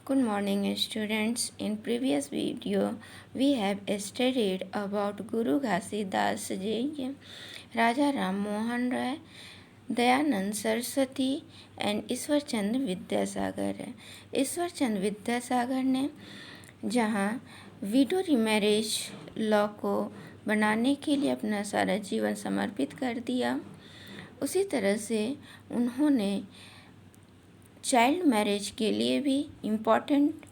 Good morning, students. In previous video, we have studied about Guru Ghasidas Ji, Raja Ram Mohan Rai, Dayanand Saraswati and Ishwar Chandra Vidyasagar. Ishwar Chandra Vidyasagar ने जहाँ window remarriage law को बनाने के लिए अपना सारा जीवन समर्पित कर दिया, उसी तरह से उन्होंने चाइल्ड मैरिज के लिए भी इम्पॉर्टेंट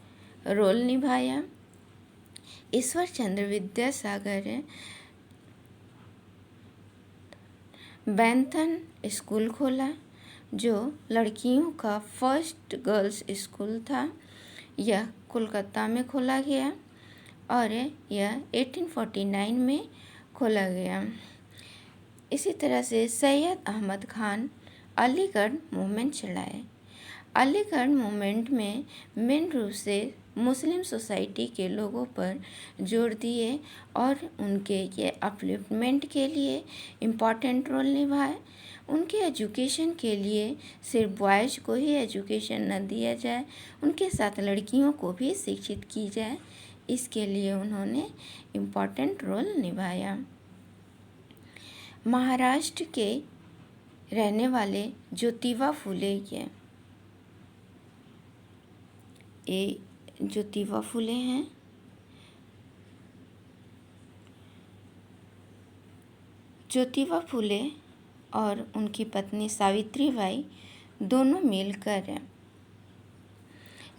रोल निभाया। ईश्वर चंद्र विद्यासागर बैंथन स्कूल खोला, जो लड़कियों का फर्स्ट गर्ल्स स्कूल था। यह कोलकाता में खोला गया और यह 1849 में खोला गया। इसी तरह से सैयद अहमद खान अलीगढ़ मूवमेंट चलाए। अलीगढ़ मूवमेंट में मेन रूप से मुस्लिम सोसाइटी के लोगों पर जोर दिए और उनके ये अपलिफ्टमेंट के लिए इम्पॉर्टेंट रोल निभाए। उनके एजुकेशन के लिए सिर्फ बॉयज़ को ही एजुकेशन न दिया जाए, उनके साथ लड़कियों को भी शिक्षित की जाए, इसके लिए उन्होंने इम्पॉर्टेंट रोल निभाया। महाराष्ट्र के रहने वाले ज्योतिबा फुले ये ज्योतिबा फुले हैं। ज्योतिबा फुले और उनकी पत्नी सावित्रीबाई दोनों मिलकर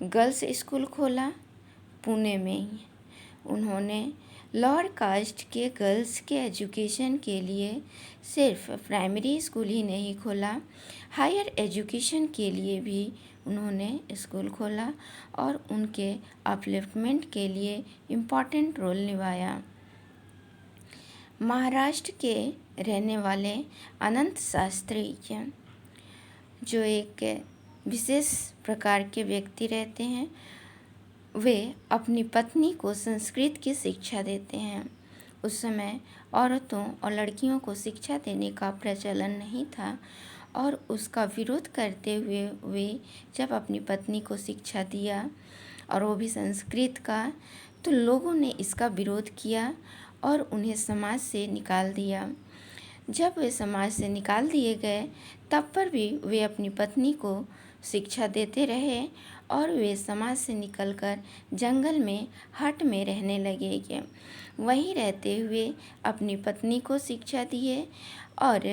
गर्ल्स स्कूल खोला पुणे में ही। उन्होंने लोअर कास्ट के गर्ल्स के एजुकेशन के लिए सिर्फ प्राइमरी स्कूल ही नहीं खोला, हायर एजुकेशन के लिए भी उन्होंने स्कूल खोला और उनके अपलिफ्टमेंट के लिए इम्पॉर्टेंट रोल निभाया। महाराष्ट्र के रहने वाले अनंत शास्त्री जो एक विशेष प्रकार के व्यक्ति रहते हैं, वे अपनी पत्नी को संस्कृत की शिक्षा देते हैं। उस समय औरतों और लड़कियों को शिक्षा देने का प्रचलन नहीं था और उसका विरोध करते हुए वे जब अपनी पत्नी को शिक्षा दिया और वो भी संस्कृत का, तो लोगों ने इसका विरोध किया और उन्हें समाज से निकाल दिया। जब वे समाज से निकाल दिए गए तब पर भी वे अपनी पत्नी को शिक्षा देते रहे और वे समाज से निकलकर जंगल में हट में रहने लगे। वहीं रहते हुए अपनी पत्नी को शिक्षा दिए और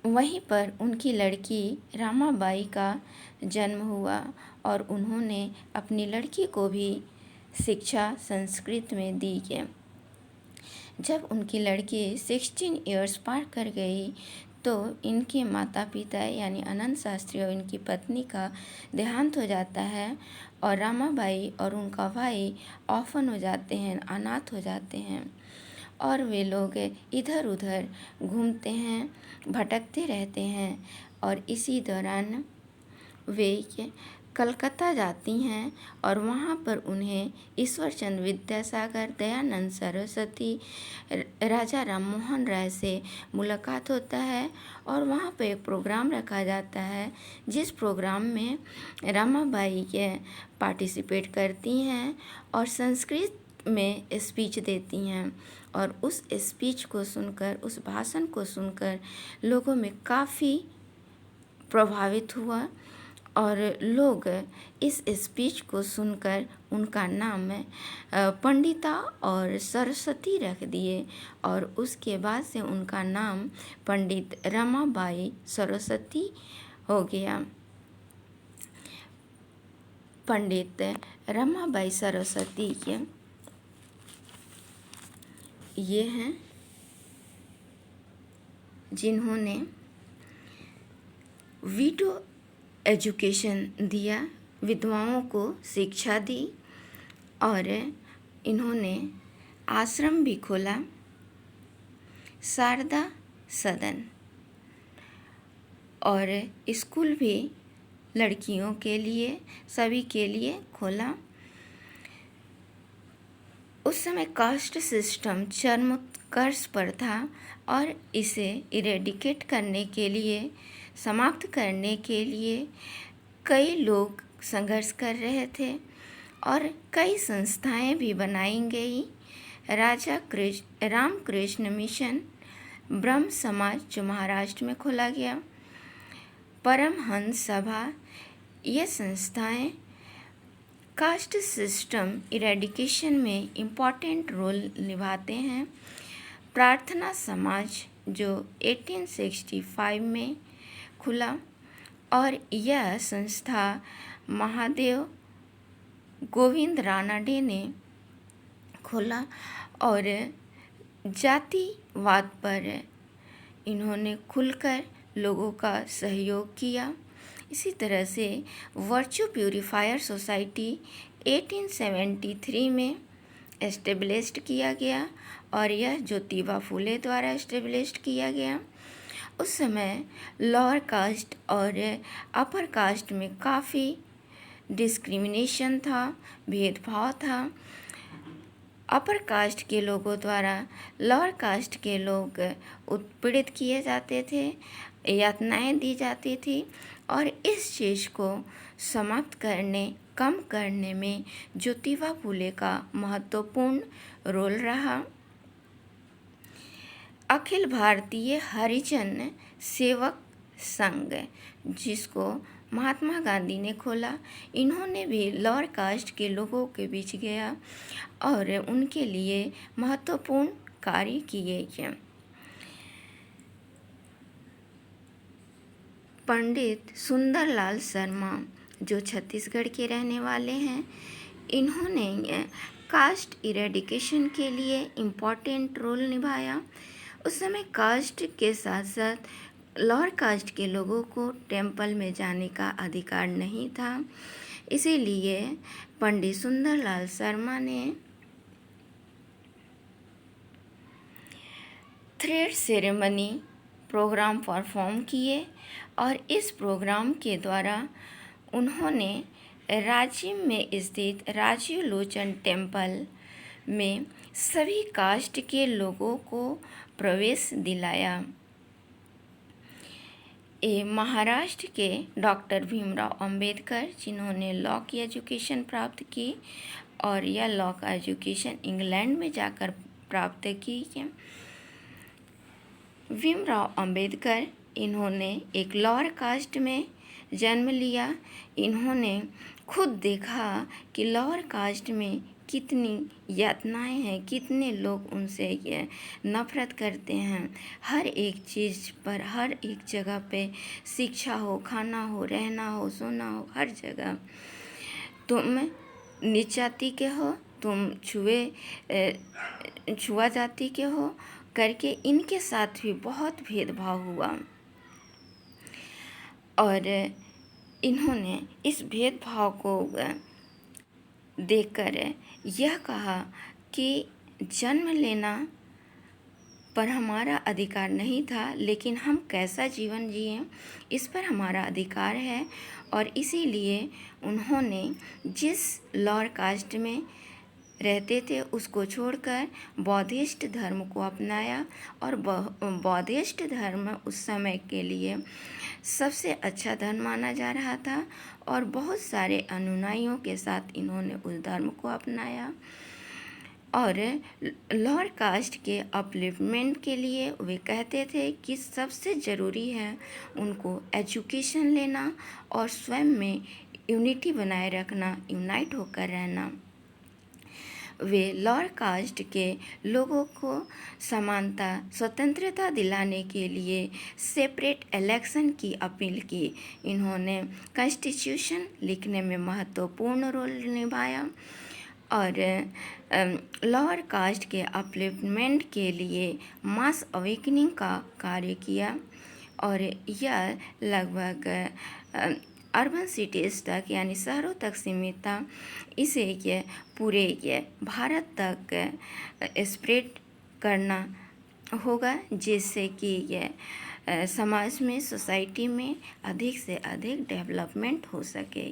वहीं पर उनकी लड़की रामाबाई का जन्म हुआ और उन्होंने अपनी लड़की को भी शिक्षा संस्कृत में दी। जब उनकी लड़की 16 इयर्स पार कर गई तो इनके माता पिता यानी अनंत शास्त्री और इनकी पत्नी का देहांत हो जाता है और रामाबाई और उनका भाई ऑर्फन हो जाते हैं, अनाथ हो जाते हैं और वे लोग इधर उधर घूमते हैं, भटकते रहते हैं और इसी दौरान वे कलकत्ता जाती हैं और वहाँ पर उन्हें ईश्वर चंद्र विद्यासागर, दयानंद सरस्वती, राजा राम मोहन राय से मुलाकात होता है और वहाँ पर एक प्रोग्राम रखा जाता है, जिस प्रोग्राम में रामाबाई पार्टिसिपेट करती हैं और संस्कृत में स्पीच देती हैं और उस स्पीच को सुनकर, उस भाषण को सुनकर लोगों में काफ़ी प्रभावित हुआ और लोग इस स्पीच को सुनकर उनका नाम पंडिता और सरस्वती रख दिए और उसके बाद से उनका नाम पंडित रमाबाई सरस्वती हो गया। पंडित रमाबाई सरस्वती ये हैं जिन्होंने विडो एजुकेशन दिया, विधवाओं को शिक्षा दी और इन्होंने आश्रम भी खोला, शारदा सदन, और स्कूल भी लड़कियों के लिए, सभी के लिए खोला। उस समय कास्ट सिस्टम चरमोत्कर्ष पर था और इसे इरेडिकेट करने के लिए, समाप्त करने के लिए कई लोग संघर्ष कर रहे थे और कई संस्थाएं भी बनाई गई। रामकृष्ण मिशन, ब्रह्म समाज जो महाराष्ट्र में खोला गया, परमहंस सभा, ये संस्थाएं कास्ट सिस्टम इरेडिकेशन में इम्पॉर्टेंट रोल निभाते हैं। प्रार्थना समाज जो 1865 में खुला और यह संस्था महादेव गोविंद रानडे ने खोला और जातिवाद पर इन्होंने खुलकर लोगों का सहयोग किया। इसी तरह से वर्चू प्यूरीफायर सोसाइटी 1873 में एस्टेब्लिश्ड किया गया और यह ज्योतिबा फुले द्वारा एस्टेब्लिश्ड किया गया। उस समय लोअर कास्ट और अपर कास्ट में काफ़ी डिस्क्रिमिनेशन था, भेदभाव था। अपर कास्ट के लोगों द्वारा लोअर कास्ट के लोग उत्पीड़ित किए जाते थे, यातनाएं दी जाती थी और इस चीज़ को समाप्त करने, कम करने में ज्योतिबा फुले का महत्वपूर्ण रोल रहा। अखिल भारतीय हरिजन सेवक संघ, जिसको महात्मा गांधी ने खोला, इन्होंने भी लोअर कास्ट के लोगों के बीच गया और उनके लिए महत्वपूर्ण कार्य किए गए। पंडित सुंदरलाल शर्मा जो छत्तीसगढ़ के रहने वाले हैं, इन्होंने कास्ट इरेडिकेशन के लिए इम्पॉर्टेंट रोल निभाया। उस समय कास्ट के साथ साथ लोअर कास्ट के लोगों को टेंपल में जाने का अधिकार नहीं था। इसीलिए पंडित सुंदरलाल शर्मा ने थ्रेड सेरेमनी प्रोग्राम परफॉर्म किए और इस प्रोग्राम के द्वारा उन्होंने रांची में स्थित राजीव लोचन टेंपल में सभी कास्ट के लोगों को प्रवेश दिलाया। महाराष्ट्र के डॉक्टर भीमराव अंबेडकर, जिन्होंने लॉ की एजुकेशन प्राप्त की और यह लॉ का एजुकेशन इंग्लैंड में जाकर प्राप्त की। भीमराव अंबेडकर, इन्होंने एक लोअर कास्ट में जन्म लिया। इन्होंने खुद देखा कि लोअर कास्ट में कितनी यातनाएं हैं, कितने लोग उनसे ये नफरत करते हैं। हर एक चीज़ पर, हर एक जगह पे, शिक्षा हो, खाना हो, रहना हो, सोना हो, हर जगह तुम नीच जाति के हो, तुम छुआ जाति के हो करके इनके साथ भी बहुत भेदभाव हुआ और इन्होंने इस भेदभाव को देखकर यह कहा कि जन्म लेना पर हमारा अधिकार नहीं था, लेकिन हम कैसा जीवन जिएं इस पर हमारा अधिकार है। और इसीलिए उन्होंने जिस लोअर कास्ट में रहते थे उसको छोड़कर बौद्धिस्ट धर्म को अपनाया और बौद्धिस्ट धर्म उस समय के लिए सबसे अच्छा धर्म माना जा रहा था और बहुत सारे अनुयायियों के साथ इन्होंने उस धर्म को अपनाया। और लोअर कास्ट के अपलिफ्टमेंट के लिए वे कहते थे कि सबसे ज़रूरी है उनको एजुकेशन लेना और स्वयं में यूनिटी बनाए रखना, यूनाइट होकर रहना। वे लोअर कास्ट के लोगों को समानता, स्वतंत्रता दिलाने के लिए सेपरेट इलेक्शन की अपील की। इन्होंने कॉन्स्टिट्यूशन लिखने में महत्वपूर्ण रोल निभाया और लोअर कास्ट के अपलिफ्टमेंट के लिए मास अवेकनिंग का कार्य किया और यह लगभग अर्बन सिटीज़ तक यानी शहरों तक सीमित था। इसे ये पूरे ये भारत तक स्प्रेड करना होगा, जिससे कि ये समाज में, सोसाइटी में अधिक से अधिक डेवलपमेंट हो सके।